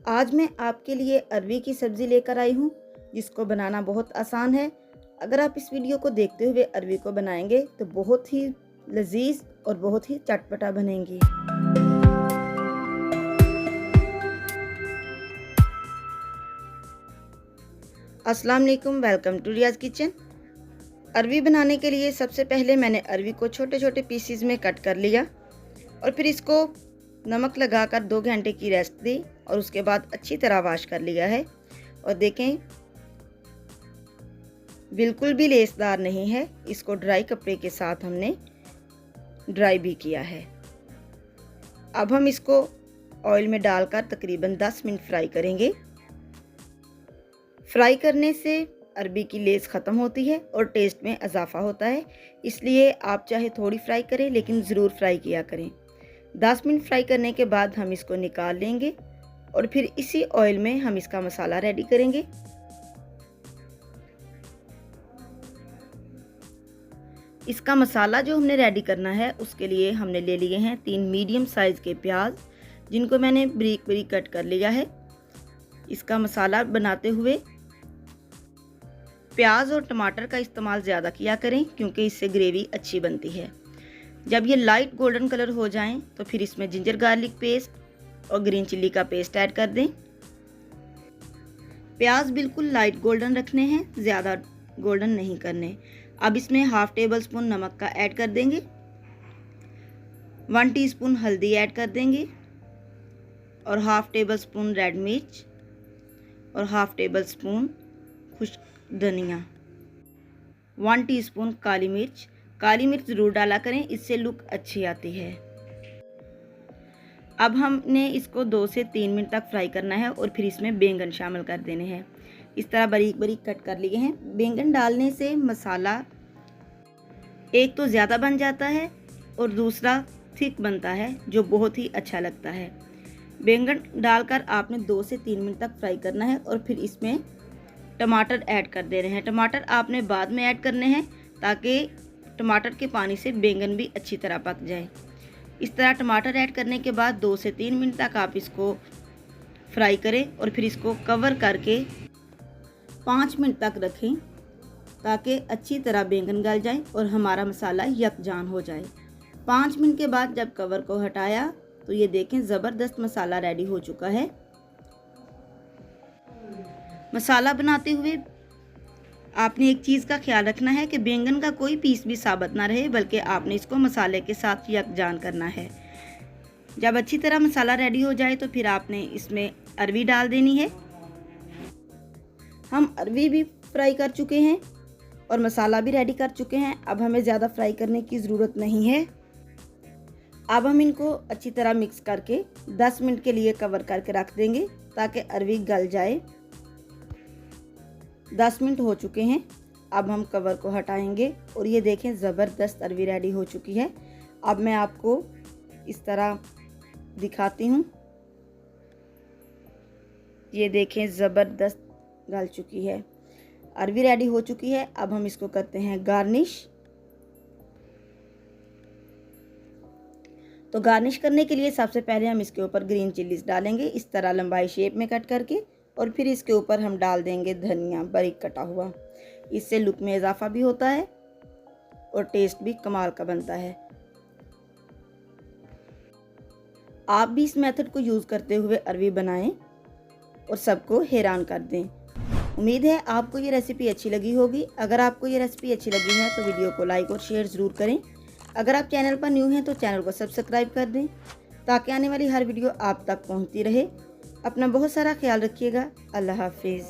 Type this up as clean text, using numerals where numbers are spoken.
आज मैं आपके लिए अरवी की सब्ज़ी लेकर आई हूँ जिसको बनाना बहुत आसान है। अगर आप इस वीडियो को देखते हुए अरवी को बनाएंगे तो बहुत ही लजीज और बहुत ही चटपटा बनेंगी। अस्सलाम वालेकुम, वेलकम टू रियाज किचन। अरवी बनाने के लिए सबसे पहले मैंने अरवी को छोटे छोटे पीसीज में कट कर लिया और फिर इसको नमक लगाकर 2 घंटे की रेस्ट दी और उसके बाद अच्छी तरह वॉश कर लिया है। और देखें बिल्कुल भी लेसदार नहीं है, इसको ड्राई कपड़े के साथ हमने ड्राई भी किया है। अब हम इसको ऑयल में डालकर तकरीबन 10 मिनट फ्राई करेंगे। फ्राई करने से अरबी की लेस ख़त्म होती है और टेस्ट में इजाफा होता है, इसलिए आप चाहे थोड़ी फ्राई करें लेकिन ज़रूर फ्राई किया करें। 10 मिनट फ्राई करने के बाद हम इसको निकाल लेंगे और फिर इसी ऑयल में हम इसका मसाला रेडी करेंगे। इसका मसाला जो हमने रेडी करना है उसके लिए हमने ले लिए हैं 3 मीडियम साइज़ के प्याज, जिनको मैंने बारीक बारीक कट कर लिया है। इसका मसाला बनाते हुए प्याज और टमाटर का इस्तेमाल ज़्यादा किया करें क्योंकि इससे ग्रेवी अच्छी बनती है। जब ये लाइट गोल्डन कलर हो जाएं तो फिर इसमें जिंजर गार्लिक पेस्ट और ग्रीन चिल्ली का पेस्ट ऐड कर दें। प्याज बिल्कुल लाइट गोल्डन रखने हैं, ज़्यादा गोल्डन नहीं करने। अब इसमें हाफ टेबल स्पून नमक का ऐड कर देंगे, 1 टीस्पून हल्दी ऐड कर देंगे और हाफ टेबल स्पून रेड मिर्च और हाफ टेबल स्पून खुश्क धनिया, 1 टीस्पून काली मिर्च। काली मिर्च ज़रूर डाला करें, इससे लुक अच्छी आती है। अब हमने इसको 2 से 3 मिनट तक फ्राई करना है और फिर इसमें बैंगन शामिल कर देने हैं। इस तरह बारीक बारीक कट कर लिए हैं। बैंगन डालने से मसाला एक तो ज़्यादा बन जाता है और दूसरा थिक बनता है, जो बहुत ही अच्छा लगता है। बैंगन डालकर आपने 2 से 3 मिनट तक फ्राई करना है और फिर इसमें टमाटर ऐड कर दे रहे हैं। टमाटर आपने बाद में ऐड करने हैं ताकि टमाटर के पानी से बैंगन भी अच्छी तरह पक जाए। इस तरह टमाटर ऐड करने के बाद 2 से 3 मिनट तक आप इसको फ्राई करें और फिर इसको कवर करके 5 मिनट तक रखें ताकि अच्छी तरह बैंगन गल जाए और हमारा मसाला यकजान हो जाए। 5 मिनट के बाद जब कवर को हटाया तो ये देखें ज़बरदस्त मसाला रेडी हो चुका है। मसाला बनाते हुए आपने एक चीज़ का ख्याल रखना है कि बैंगन का कोई पीस भी साबुत ना रहे, बल्कि आपने इसको मसाले के साथ यकजान करना है। जब अच्छी तरह मसाला रेडी हो जाए तो फिर आपने इसमें अरवी डाल देनी है। हम अरवी भी फ्राई कर चुके हैं और मसाला भी रेडी कर चुके हैं। अब हमें ज़्यादा फ्राई करने की ज़रूरत नहीं है। अब हम इनको अच्छी तरह मिक्स करके 10 मिनट के लिए कवर करके रख देंगे ताकि अरवी गल जाए। 10 मिनट हो चुके हैं। अब हम कवर को हटाएंगे और ये देखें ज़बरदस्त अरवी रेडी हो चुकी है। अब मैं आपको इस तरह दिखाती हूँ। ये देखें ज़बरदस्त गल चुकी है, अरवी रेडी हो चुकी है। अब हम इसको करते हैं गार्निश। तो गार्निश करने के लिए सबसे पहले हम इसके ऊपर ग्रीन चिल्लीज डालेंगे, इस तरह लंबाई शेप में कट करके, और फिर इसके ऊपर हम डाल देंगे धनिया बारीक कटा हुआ। इससे लुक में इजाफा भी होता है और टेस्ट भी कमाल का बनता है। आप भी इस मेथड को यूज़ करते हुए अरवी बनाएं और सबको हैरान कर दें। उम्मीद है आपको ये रेसिपी अच्छी लगी होगी। अगर आपको ये रेसिपी अच्छी लगी है तो वीडियो को लाइक और शेयर ज़रूर करें। अगर आप चैनल पर न्यू हैं तो चैनल को सब्सक्राइब कर दें ताकि आने वाली हर वीडियो आप तक पहुंचती रहे। अपना बहुत सारा ख्याल रखिएगा। अल्लाह हाफिज़।